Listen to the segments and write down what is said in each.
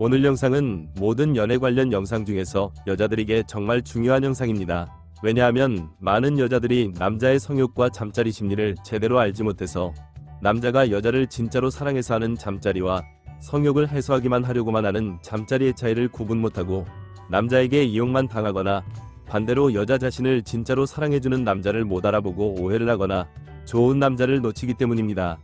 오늘 영상은 모든 연애 관련 영상 중에서 여자들에게 정말 중요한 영상입니다. 왜냐하면 많은 여자들이 남자의 성욕과 잠자리 심리를 제대로 알지 못해서 남자가 여자를 진짜로 사랑해서 하는 잠자리와 성욕을 해소하기만 하려고만 하는 잠자리의 차이를 구분 못하고 남자에게 이용만 당하거나 반대로 여자 자신을 진짜로 사랑해주는 남자를 못 알아보고 오해를 하거나 좋은 남자를 놓치기 때문입니다.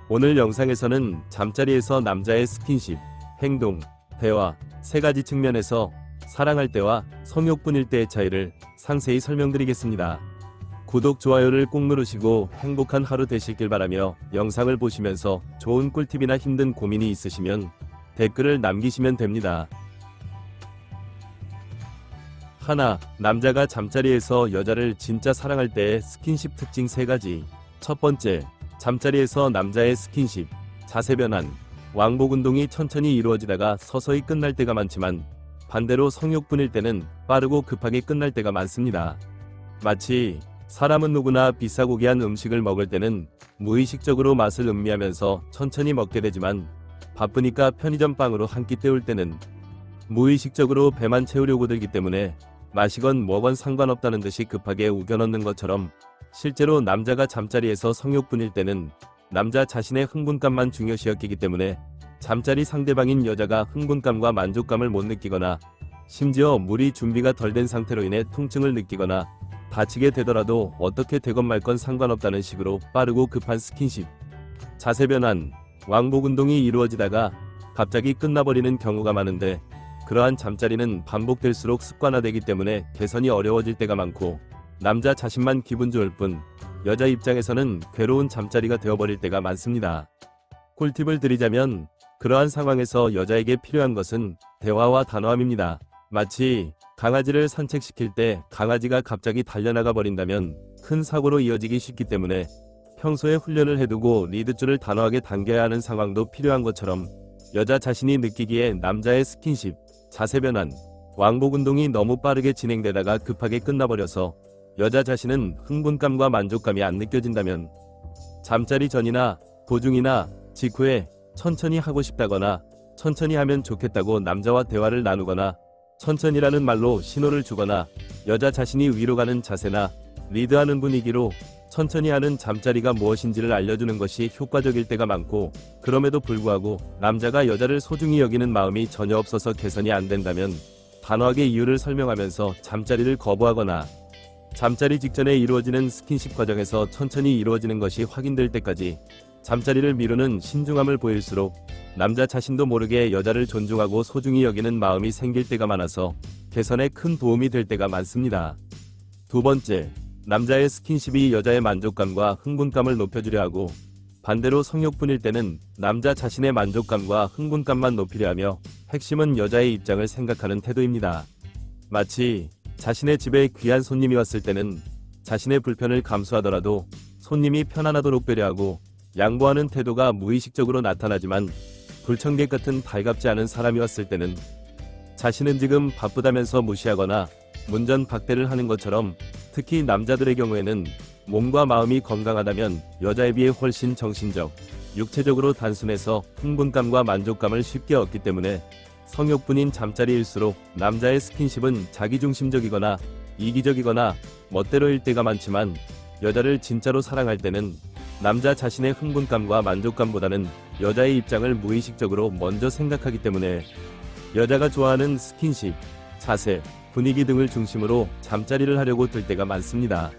오늘 영상에서는 잠자리에서 남자의 스킨십, 행동, 대화, 세 가지 측면에서 사랑할 때와 성욕뿐일 때의 차이를 상세히 설명드리겠습니다. 구독, 좋아요를 꼭 누르시고 행복한 하루 되시길 바라며 영상을 보시면서 좋은 꿀팁이나 힘든 고민이 있으시면 댓글을 남기시면 됩니다. 하나, 남자가 잠자리에서 여자를 진짜 사랑할 때의 스킨십 특징 3가지. 첫 번째, 잠자리에서 남자의 스킨십, 자세 변환, 왕복 운동이 천천히 이루어지다가 서서히 끝날 때가 많지만 반대로 성욕뿐일 때는 빠르고 급하게 끝날 때가 많습니다. 마치 사람은 누구나 비싸고 귀한 음식을 먹을 때는 무의식적으로 맛을 음미하면서 천천히 먹게 되지만 바쁘니까 편의점 빵으로 한 끼 때울 때는 무의식적으로 배만 채우려고 들기 때문에 마시건 뭐건 상관없다는 듯이 급하게 우겨 넣는 것처럼 실제로 남자가 잠자리에서 성욕뿐일 때는 남자 자신의 흥분감만 중요시 여기기 때문에 잠자리 상대방인 여자가 흥분감과 만족감을 못 느끼거나 심지어 무리 준비가 덜 된 상태로 인해 통증을 느끼거나 다치게 되더라도 어떻게 되건 말건 상관없다는 식으로 빠르고 급한 스킨십, 자세 변환, 왕복 운동이 이루어지다가 갑자기 끝나버리는 경우가 많은데 그러한 잠자리는 반복될수록 습관화되기 때문에 개선이 어려워질 때가 많고 남자 자신만 기분 좋을 뿐 여자 입장에서는 괴로운 잠자리가 되어버릴 때가 많습니다. 꿀팁을 드리자면 그러한 상황에서 여자에게 필요한 것은 대화와 단호함입니다. 마치 강아지를 산책시킬 때 강아지가 갑자기 달려나가 버린다면 큰 사고로 이어지기 쉽기 때문에 평소에 훈련을 해두고 리드줄을 단호하게 당겨야 하는 상황도 필요한 것처럼 여자 자신이 느끼기에 남자의 스킨십, 자세 변환, 왕복 운동이 너무 빠르게 진행되다가 급하게 끝나버려서 여자 자신은 흥분감과 만족감이 안 느껴진다면 잠자리 전이나 도중이나 직후에 천천히 하고 싶다거나 천천히 하면 좋겠다고 남자와 대화를 나누거나 천천히라는 말로 신호를 주거나 여자 자신이 위로 가는 자세나 리드하는 분위기로 천천히 하는 잠자리가 무엇인지를 알려주는 것이 효과적일 때가 많고 그럼에도 불구하고 남자가 여자를 소중히 여기는 마음이 전혀 없어서 개선이 안 된다면 단호하게 이유를 설명하면서 잠자리를 거부하거나 잠자리 직전에 이루어지는 스킨십 과정에서 천천히 이루어지는 것이 확인될 때까지 잠자리를 미루는 신중함을 보일수록 남자 자신도 모르게 여자를 존중하고 소중히 여기는 마음이 생길 때가 많아서 개선에 큰 도움이 될 때가 많습니다. 두 번째, 남자의 스킨십이 여자의 만족감과 흥분감을 높여주려 하고 반대로 성욕뿐일 때는 남자 자신의 만족감과 흥분감만 높이려 하며 핵심은 여자의 입장을 생각하는 태도입니다. 마치 자신의 집에 귀한 손님이 왔을 때는 자신의 불편을 감수하더라도 손님이 편안하도록 배려하고 양보하는 태도가 무의식적으로 나타나지만 불청객 같은 달갑지 않은 사람이 왔을 때는 자신은 지금 바쁘다면서 무시하거나 문전박대를 하는 것처럼 특히 남자들의 경우에는 몸과 마음이 건강하다면 여자에 비해 훨씬 정신적, 육체적으로 단순해서 흥분감과 만족감을 쉽게 얻기 때문에 성욕뿐인 잠자리일수록 남자의 스킨십은 자기중심적이거나 이기적이거나 멋대로일 때가 많지만 여자를 진짜로 사랑할 때는 남자 자신의 흥분감과 만족감보다는 여자의 입장을 무의식적으로 먼저 생각하기 때문에 여자가 좋아하는 스킨십, 자세, 분위기 등을 중심으로 잠자리를 하려고 들 때가 많습니다.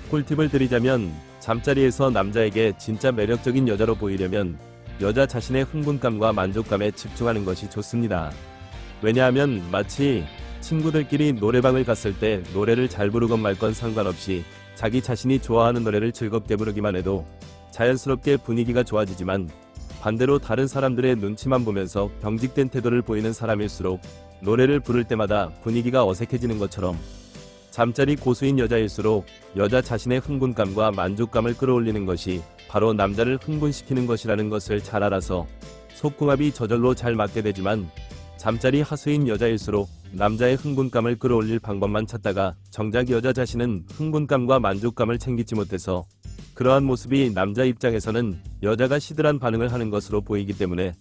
꿀팁을 드리자면 잠자리에서 남자에게 진짜 매력적인 여자로 보이려면 여자 자신의 흥분감과 만족감에 집중하는 것이 좋습니다. 왜냐하면 마치 친구들끼리 노래방을 갔을 때 노래를 잘 부르건 말건 상관없이 자기 자신이 좋아하는 노래를 즐겁게 부르기만 해도 자연스럽게 분위기가 좋아지지만 반대로 다른 사람들의 눈치만 보면서 경직된 태도를 보이는 사람일수록 노래를 부를 때마다 분위기가 어색해지는 것처럼 잠자리 고수인 여자일수록 여자 자신의 흥분감과 만족감을 끌어올리는 것이 바로 남자를 흥분시키는 것이라는 것을 잘 알아서 속궁합이 저절로 잘 맞게 되지만 잠자리 하수인 여자일수록 남자의 흥분감을 끌어올릴 방법만 찾다가 정작 여자 자신은 흥분감과 만족감을 챙기지 못해서 그러한 모습이 남자 입장에서는 여자가 시들한 반응을 하는 것으로 보이기 때문에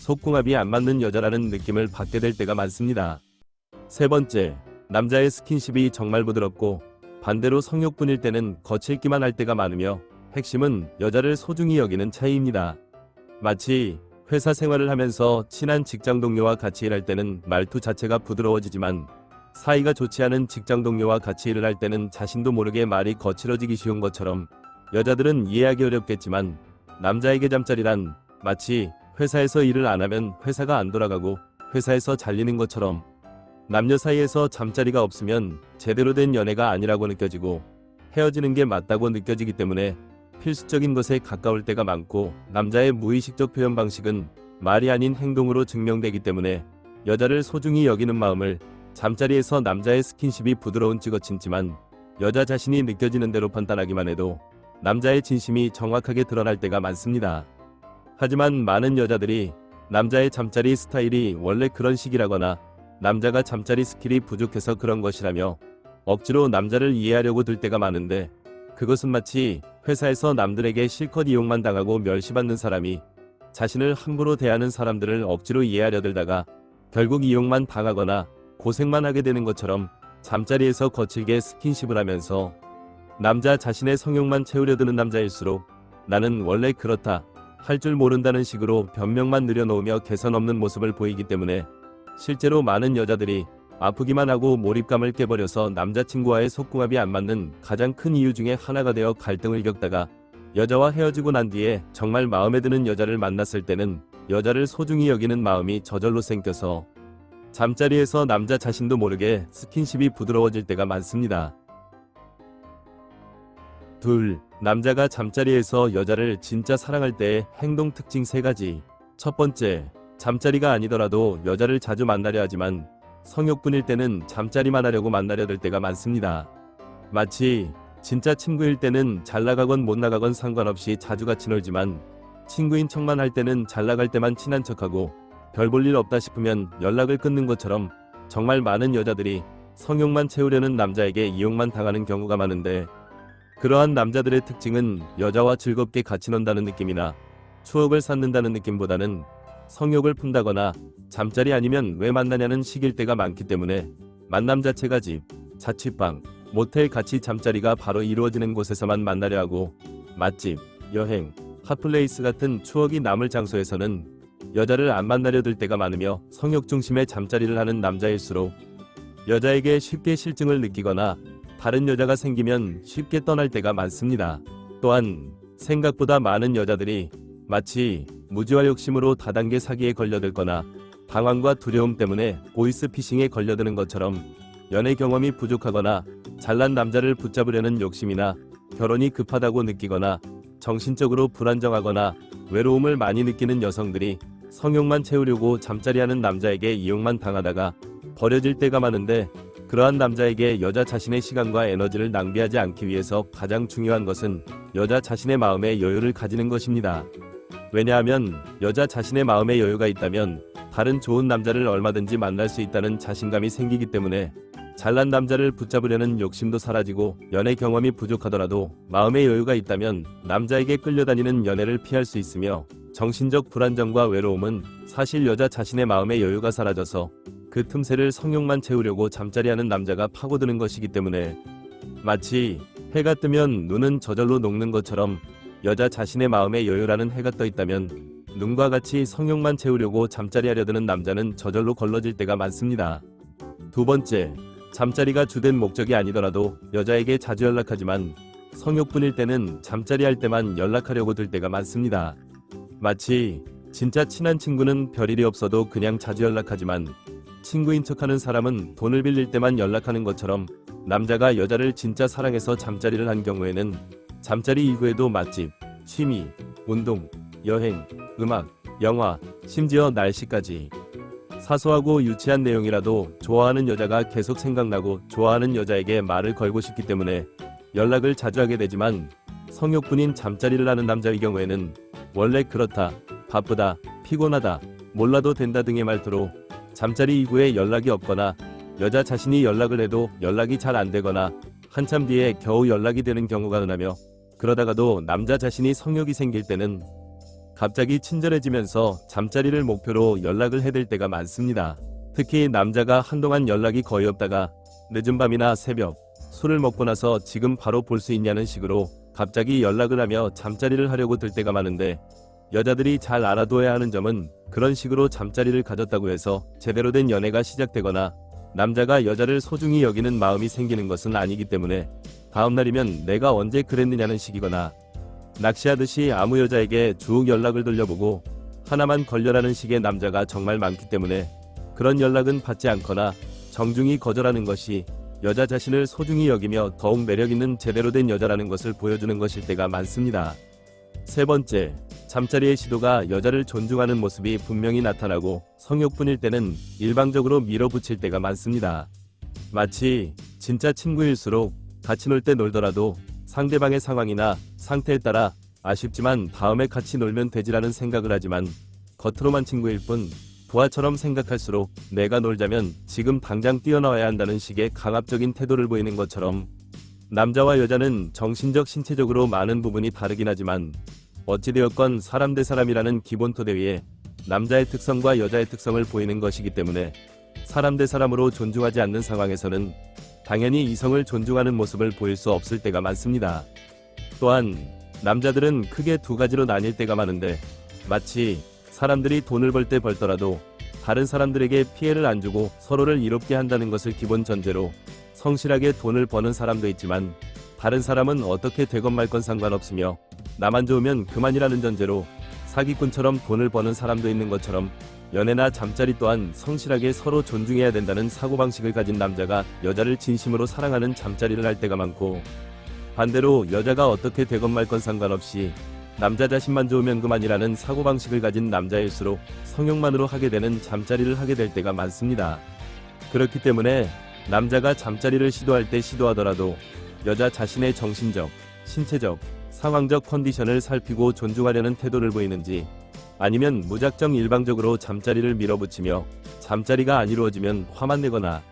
속궁합이 안 맞는 여자라는 느낌을 받게 될 때가 많습니다. 세 번째, 남자의 스킨십이 정말 부드럽고 반대로 성욕뿐일 때는 거칠기만 할 때가 많으며 핵심은 여자를 소중히 여기는 차이입니다. 마치 회사 생활을 하면서 친한 직장 동료와 같이 일할 때는 말투 자체가 부드러워지지만 사이가 좋지 않은 직장 동료와 같이 일을 할 때는 자신도 모르게 말이 거칠어지기 쉬운 것처럼 여자들은 이해하기 어렵겠지만 남자에게 잠자리란 마치 회사에서 일을 안 하면 회사가 안 돌아가고 회사에서 잘리는 것처럼 남녀 사이에서 잠자리가 없으면 제대로 된 연애가 아니라고 느껴지고 헤어지는 게 맞다고 느껴지기 때문에 필수적인 것에 가까울 때가 많고 남자의 무의식적 표현 방식은 말이 아닌 행동으로 증명되기 때문에 여자를 소중히 여기는 마음을 잠자리에서 남자의 스킨십이 부드러운 찌거침지만 여자 자신이 느껴지는 대로 판단하기만 해도 남자의 진심이 정확하게 드러날 때가 많습니다. 하지만 많은 여자들이 남자의 잠자리 스타일이 원래 그런 식이라거나 남자가 잠자리 스킬이 부족해서 그런 것이라며 억지로 남자를 이해하려고 들 때가 많은데 그것은 마치 회사에서 남들에게 실컷 이용만 당하고 멸시받는 사람이 자신을 함부로 대하는 사람들을 억지로 이해하려 들다가 결국 이용만 당하거나 고생만 하게 되는 것처럼 잠자리에서 거칠게 스킨십을 하면서 남자 자신의 성욕만 채우려 드는 남자일수록 나는 원래 그렇다 할 줄 모른다는 식으로 변명만 늘여놓으며 개선 없는 모습을 보이기 때문에 실제로 많은 여자들이 아프기만 하고 몰입감을 깨버려서 남자친구와의 속궁합이 안 맞는 가장 큰 이유 중에 하나가 되어 갈등을 겪다가 여자와 헤어지고 난 뒤에 정말 마음에 드는 여자를 만났을 때는 여자를 소중히 여기는 마음이 저절로 생겨서 잠자리에서 남자 자신도 모르게 스킨십이 부드러워질 때가 많습니다. 둘, 남자가 잠자리에서 여자를 진짜 사랑할 때의 행동 특징 3가지. 첫 번째, 잠자리가 아니더라도 여자를 자주 만나려 하지만 성욕뿐일 때는 잠자리만 하려고 만나려 들 때가 많습니다. 마치 진짜 친구일 때는 잘 나가건 못 나가건 상관없이 자주 같이 놀지만 친구인 척만 할 때는 잘 나갈 때만 친한 척하고 별 볼 일 없다 싶으면 연락을 끊는 것처럼 정말 많은 여자들이 성욕만 채우려는 남자에게 이용만 당하는 경우가 많은데 그러한 남자들의 특징은 여자와 즐겁게 같이 논다는 느낌이나 추억을 쌓는다는 느낌보다는 성욕을 푼다거나 잠자리 아니면 왜 만나냐는 식일 때가 많기 때문에 만남 자체가 집, 자취방, 모텔 같이 잠자리가 바로 이루어지는 곳에서만 만나려 하고 맛집, 여행, 핫플레이스 같은 추억이 남을 장소에서는 여자를 안 만나려 들 때가 많으며 성욕 중심의 잠자리를 하는 남자일수록 여자에게 쉽게 실증을 느끼거나 다른 여자가 생기면 쉽게 떠날 때가 많습니다. 또한 생각보다 많은 여자들이 마치 무지와 욕심으로 다단계 사기에 걸려들거나 방황과 두려움 때문에 보이스피싱에 걸려드는 것처럼 연애 경험이 부족하거나 잘난 남자를 붙잡으려는 욕심이나 결혼이 급하다고 느끼거나 정신적으로 불안정하거나 외로움을 많이 느끼는 여성들이 성욕만 채우려고 잠자리하는 남자에게 이용만 당하다가 버려질 때가 많은데 그러한 남자에게 여자 자신의 시간과 에너지를 낭비하지 않기 위해서 가장 중요한 것은 여자 자신의 마음의 여유를 가지는 것입니다. 왜냐하면 여자 자신의 마음의 여유가 있다면 다른 좋은 남자를 얼마든지 만날 수 있다는 자신감이 생기기 때문에 잘난 남자를 붙잡으려는 욕심도 사라지고 연애 경험이 부족하더라도 마음의 여유가 있다면 남자에게 끌려다니는 연애를 피할 수 있으며 정신적 불안정과 외로움은 사실 여자 자신의 마음의 여유가 사라져서 그 틈새를 성욕만 채우려고 잠자리하는 남자가 파고드는 것이기 때문에 마치 해가 뜨면 눈은 저절로 녹는 것처럼 여자 자신의 마음의 여유라는 해가 떠 있다면 눈과 같이 성욕만 채우려고 잠자리하려 드는 남자는 저절로 걸러질 때가 많습니다. 두 번째, 잠자리가 주된 목적이 아니더라도 여자에게 자주 연락하지만 성욕뿐일 때는 잠자리할 때만 연락하려고 들 때가 많습니다. 마치 진짜 친한 친구는 별일이 없어도 그냥 자주 연락하지만 친구인 척하는 사람은 돈을 빌릴 때만 연락하는 것처럼 남자가 여자를 진짜 사랑해서 잠자리를 한 경우에는 잠자리 이후에도 맛집, 취미, 운동, 여행, 음악, 영화, 심지어 날씨까지 사소하고 유치한 내용이라도 좋아하는 여자가 계속 생각나고 좋아하는 여자에게 말을 걸고 싶기 때문에 연락을 자주 하게 되지만 성욕뿐인 잠자리를 하는 남자의 경우에는 원래 그렇다, 바쁘다, 피곤하다, 몰라도 된다 등의 말투로 잠자리 이후에 연락이 없거나 여자 자신이 연락을 해도 연락이 잘 안 되거나 한참 뒤에 겨우 연락이 되는 경우가 흔하며 그러다가도 남자 자신이 성욕이 생길 때는 갑자기 친절해지면서 잠자리를 목표로 연락을 해댈 때가 많습니다. 특히 남자가 한동안 연락이 거의 없다가 늦은 밤이나 새벽, 술을 먹고 나서 지금 바로 볼 수 있냐는 식으로 갑자기 연락을 하며 잠자리를 하려고 들 때가 많은데, 여자들이 잘 알아둬야 하는 점은 그런 식으로 잠자리를 가졌다고 해서 제대로 된 연애가 시작되거나 남자가 여자를 소중히 여기는 마음이 생기는 것은 아니기 때문에, 다음날이면 내가 언제 그랬느냐는 식이거나 낚시하듯이 아무 여자에게 쭉 연락을 돌려보고 하나만 걸려라는 식의 남자가 정말 많기 때문에, 그런 연락은 받지 않거나 정중히 거절하는 것이 여자 자신을 소중히 여기며 더욱 매력있는 제대로 된 여자라는 것을 보여주는 것일 때가 많습니다. 세 번째, 잠자리의 시도가 여자를 존중하는 모습이 분명히 나타나고 성욕뿐일 때는 일방적으로 밀어붙일 때가 많습니다. 마치 진짜 친구일수록 같이 놀 때 놀더라도 상대방의 상황이나 상태에 따라 아쉽지만 다음에 같이 놀면 되지라는 생각을 하지만, 겉으로만 친구일 뿐 부하처럼 생각할수록 내가 놀자면 지금 당장 뛰어나와야 한다는 식의 강압적인 태도를 보이는 것처럼, 남자와 여자는 정신적 신체적으로 많은 부분이 다르긴 하지만 어찌되었건 사람 대 사람이라는 기본 토대 위에 남자의 특성과 여자의 특성을 보이는 것이기 때문에, 사람 대 사람으로 존중하지 않는 상황에서는 당연히 이성을 존중하는 모습을 보일 수 없을 때가 많습니다. 또한 남자들은 크게 두 가지로 나뉠 때가 많은데, 마치 사람들이 돈을 벌 때 벌더라도 다른 사람들에게 피해를 안 주고 서로를 이롭게 한다는 것을 기본 전제로 성실하게 돈을 버는 사람도 있지만, 다른 사람은 어떻게 되건 말건 상관없으며 나만 좋으면 그만이라는 전제로 사기꾼처럼 돈을 버는 사람도 있는 것처럼, 연애나 잠자리 또한 성실하게 서로 존중해야 된다는 사고방식을 가진 남자가 여자를 진심으로 사랑하는 잠자리를 할 때가 많고, 반대로 여자가 어떻게 되건 말건 상관없이 남자 자신만 좋으면 그만이라는 사고방식을 가진 남자일수록 성욕만으로 하게 되는 잠자리를 하게 될 때가 많습니다. 그렇기 때문에 남자가 잠자리를 시도할 때 시도하더라도 여자 자신의 정신적, 신체적, 상황적 컨디션을 살피고 존중하려는 태도를 보이는지, 아니면 무작정 일방적으로 잠자리를 밀어붙이며 잠자리가 안 이루어지면 화만 내거나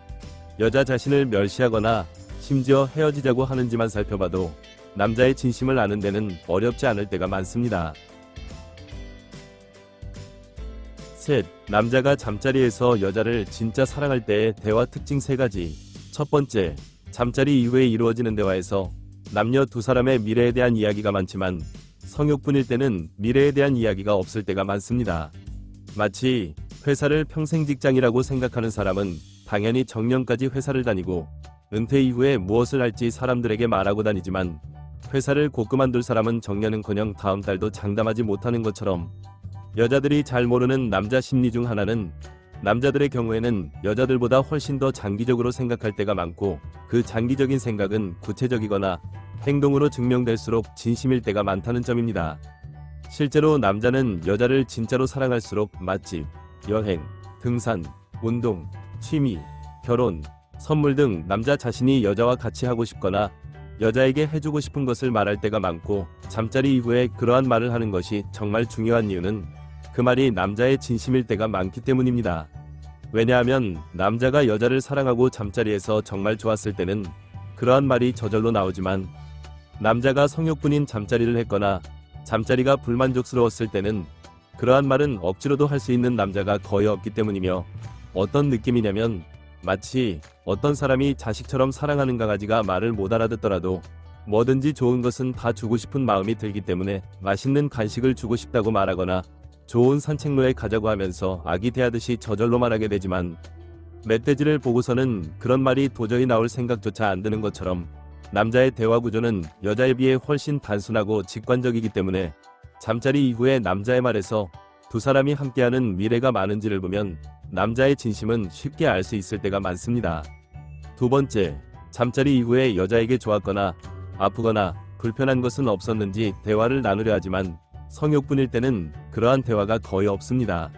여자 자신을 멸시하거나 심지어 헤어지자고 하는지만 살펴봐도 남자의 진심을 아는 데는 어렵지 않을 때가 많습니다. 셋, 남자가 잠자리에서 여자를 진짜 사랑할 때의 대화 특징 3가지. 첫 번째, 잠자리 이후에 이루어지는 대화에서 남녀 두 사람의 미래에 대한 이야기가 많지만 성욕뿐일 때는 미래에 대한 이야기가 없을 때가 많습니다. 마치 회사를 평생 직장이라고 생각하는 사람은 당연히 정년까지 회사를 다니고 은퇴 이후에 무엇을 할지 사람들에게 말하고 다니지만, 회사를 곧 그만둘 사람은 정년은커녕 다음 달도 장담하지 못하는 것처럼, 여자들이 잘 모르는 남자 심리 중 하나는 남자들의 경우에는 여자들보다 훨씬 더 장기적으로 생각할 때가 많고, 그 장기적인 생각은 구체적이거나 행동으로 증명될수록 진심일 때가 많다는 점입니다. 실제로 남자는 여자를 진짜로 사랑할수록 맛집, 여행, 등산, 운동, 취미, 결혼, 선물 등 남자 자신이 여자와 같이 하고 싶거나 여자에게 해주고 싶은 것을 말할 때가 많고, 잠자리 이후에 그러한 말을 하는 것이 정말 중요한 이유는 그 말이 남자의 진심일 때가 많기 때문입니다. 왜냐하면 남자가 여자를 사랑하고 잠자리에서 정말 좋았을 때는 그러한 말이 저절로 나오지만, 남자가 성욕뿐인 잠자리를 했거나 잠자리가 불만족스러웠을 때는 그러한 말은 억지로도 할 수 있는 남자가 거의 없기 때문이며, 어떤 느낌이냐면 마치 어떤 사람이 자식처럼 사랑하는 강아지가 말을 못 알아듣더라도 뭐든지 좋은 것은 다 주고 싶은 마음이 들기 때문에 맛있는 간식을 주고 싶다고 말하거나 좋은 산책로에 가자고 하면서 아기 대하듯이 저절로 말하게 되지만, 멧돼지를 보고서는 그런 말이 도저히 나올 생각조차 안 드는 것처럼, 남자의 대화 구조는 여자에 비해 훨씬 단순하고 직관적이기 때문에 잠자리 이후에 남자의 말에서 두 사람이 함께하는 미래가 많은지를 보면 남자의 진심은 쉽게 알 수 있을 때가 많습니다. 두 번째, 잠자리 이후에 여자에게 좋았거나 아프거나 불편한 것은 없었는지 대화를 나누려 하지만 성욕뿐일 때는 그러한 대화가 거의 없습니다.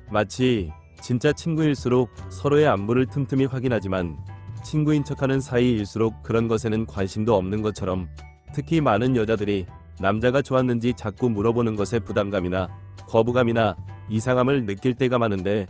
마치 진짜 친구일수록 서로의 안부를 틈틈이 확인하지만 친구인 척하는 사이일수록 그런 것에는 관심도 없는 것처럼, 특히 많은 여자들이 남자가 좋았는지 자꾸 물어보는 것에 부담감이나 거부감이나 이상함을 느낄 때가 많은데,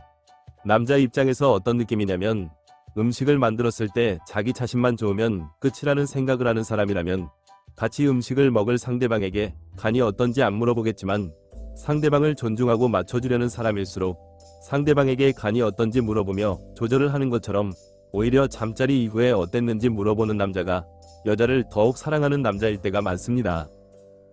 남자 입장에서 어떤 느낌이냐면, 음식을 만들었을 때 자기 자신만 좋으면 끝이라는 생각을 하는 사람이라면 같이 음식을 먹을 상대방에게 간이 어떤지 안 물어보겠지만, 상대방을 존중하고 맞춰주려는 사람일수록 상대방에게 간이 어떤지 물어보며 조절을 하는 것처럼 오히려 잠자리 이후에 어땠는지 물어보는 남자가 여자를 더욱 사랑하는 남자일 때가 많습니다.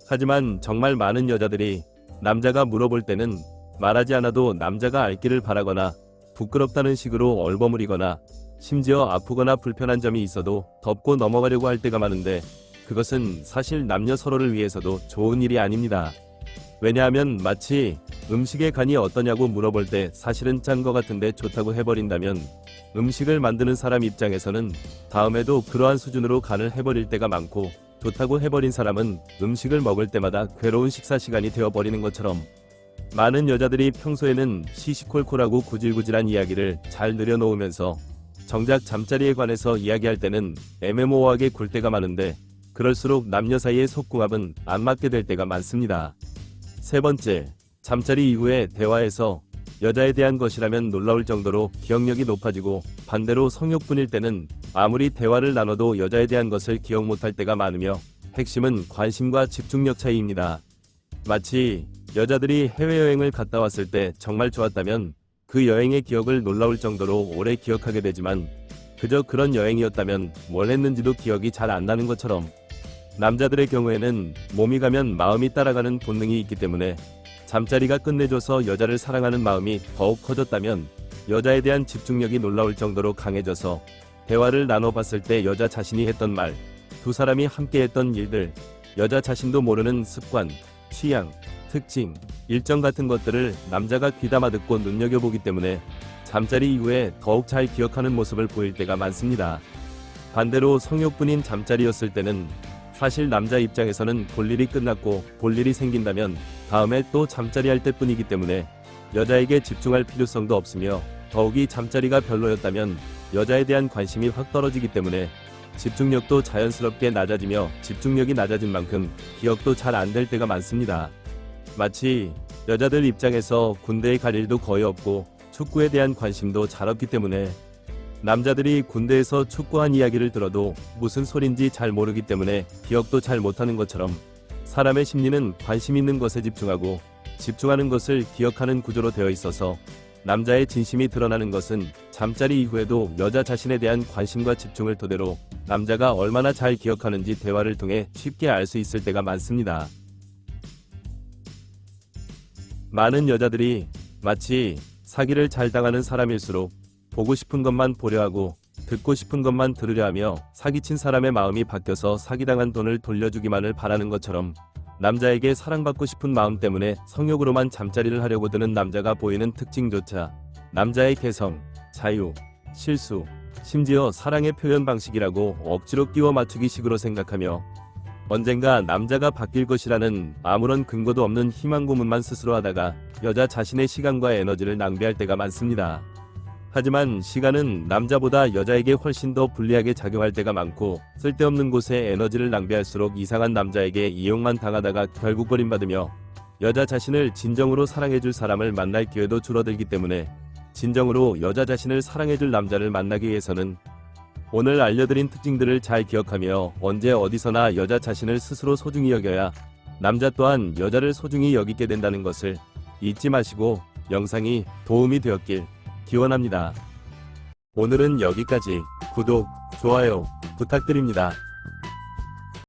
하지만 정말 많은 여자들이 남자가 물어볼 때는 말하지 않아도 남자가 알기를 바라거나 부끄럽다는 식으로 얼버무리거나 심지어 아프거나 불편한 점이 있어도 덮고 넘어가려고 할 때가 많은데, 그것은 사실 남녀 서로를 위해서도 좋은 일이 아닙니다. 왜냐하면 마치 음식의 간이 어떠냐고 물어볼 때 사실은 짠 거 같은데 좋다고 해버린다면 음식을 만드는 사람 입장에서는 다음에도 그러한 수준으로 간을 해버릴 때가 많고, 좋다고 해버린 사람은 음식을 먹을 때마다 괴로운 식사 시간이 되어버리는 것처럼 많은 여자들이 평소에는 시시콜콜하고 구질구질한 이야기를 잘 늘여놓으면서 정작 잠자리에 관해서 이야기할 때는 애매모호하게 굴 때가 많은데, 그럴수록 남녀 사이의 속궁합은 안 맞게 될 때가 많습니다. 세 번째, 잠자리 이후에 대화에서 여자에 대한 것이라면 놀라울 정도로 기억력이 높아지고, 반대로 성욕뿐일 때는 아무리 대화를 나눠도 여자에 대한 것을 기억 못할 때가 많으며, 핵심은 관심과 집중력 차이입니다. 마치 여자들이 해외여행을 갔다 왔을 때 정말 좋았다면 그 여행의 기억을 놀라울 정도로 오래 기억하게 되지만, 그저 그런 여행이었다면 뭘 했는지도 기억이 잘 안 나는 것처럼 남자들의 경우에는 몸이 가면 마음이 따라가는 본능이 있기 때문에 잠자리가 끝내줘서 여자를 사랑하는 마음이 더욱 커졌다면 여자에 대한 집중력이 놀라울 정도로 강해져서 대화를 나눠봤을 때 여자 자신이 했던 말, 두 사람이 함께 했던 일들, 여자 자신도 모르는 습관, 취향, 특징, 일정 같은 것들을 남자가 귀담아 듣고 눈여겨보기 때문에 잠자리 이후에 더욱 잘 기억하는 모습을 보일 때가 많습니다. 반대로 성욕뿐인 잠자리였을 때는 사실 남자 입장에서는 볼 일이 끝났고 볼 일이 생긴다면 다음에 또 잠자리 할 때뿐이기 때문에 여자에게 집중할 필요성도 없으며, 더욱이 잠자리가 별로였다면 여자에 대한 관심이 확 떨어지기 때문에 집중력도 자연스럽게 낮아지며, 집중력이 낮아진 만큼 기억도 잘 안 될 때가 많습니다. 마치 여자들 입장에서 군대에 갈 일도 거의 없고 축구에 대한 관심도 잘 없기 때문에 남자들이 군대에서 축구한 이야기를 들어도 무슨 소린지 잘 모르기 때문에 기억도 잘 못하는 것처럼, 사람의 심리는 관심 있는 것에 집중하고 집중하는 것을 기억하는 구조로 되어 있어서 남자의 진심이 드러나는 것은 잠자리 이후에도 여자 자신에 대한 관심과 집중을 토대로 남자가 얼마나 잘 기억하는지 대화를 통해 쉽게 알 수 있을 때가 많습니다. 많은 여자들이 마치 사기를 잘 당하는 사람일수록 보고 싶은 것만 보려 하고 듣고 싶은 것만 들으려 하며 사기친 사람의 마음이 바뀌어서 사기당한 돈을 돌려주기만을 바라는 것처럼, 남자에게 사랑받고 싶은 마음 때문에 성욕으로만 잠자리를 하려고 드는 남자가 보이는 특징조차 남자의 개성, 자유, 실수, 심지어 사랑의 표현 방식이라고 억지로 끼워 맞추기 식으로 생각하며 언젠가 남자가 바뀔 것이라는 아무런 근거도 없는 희망 고문만 스스로 하다가 여자 자신의 시간과 에너지를 낭비할 때가 많습니다. 하지만 시간은 남자보다 여자에게 훨씬 더 불리하게 작용할 때가 많고, 쓸데없는 곳에 에너지를 낭비할수록 이상한 남자에게 이용만 당하다가 결국 버림받으며 여자 자신을 진정으로 사랑해줄 사람을 만날 기회도 줄어들기 때문에, 진정으로 여자 자신을 사랑해줄 남자를 만나기 위해서는 오늘 알려드린 특징들을 잘 기억하며 언제 어디서나 여자 자신을 스스로 소중히 여겨야 남자 또한 여자를 소중히 여기게 된다는 것을 잊지 마시고 영상이 도움이 되었길 기원합니다. 오늘은 여기까지. 구독, 좋아요 부탁드립니다.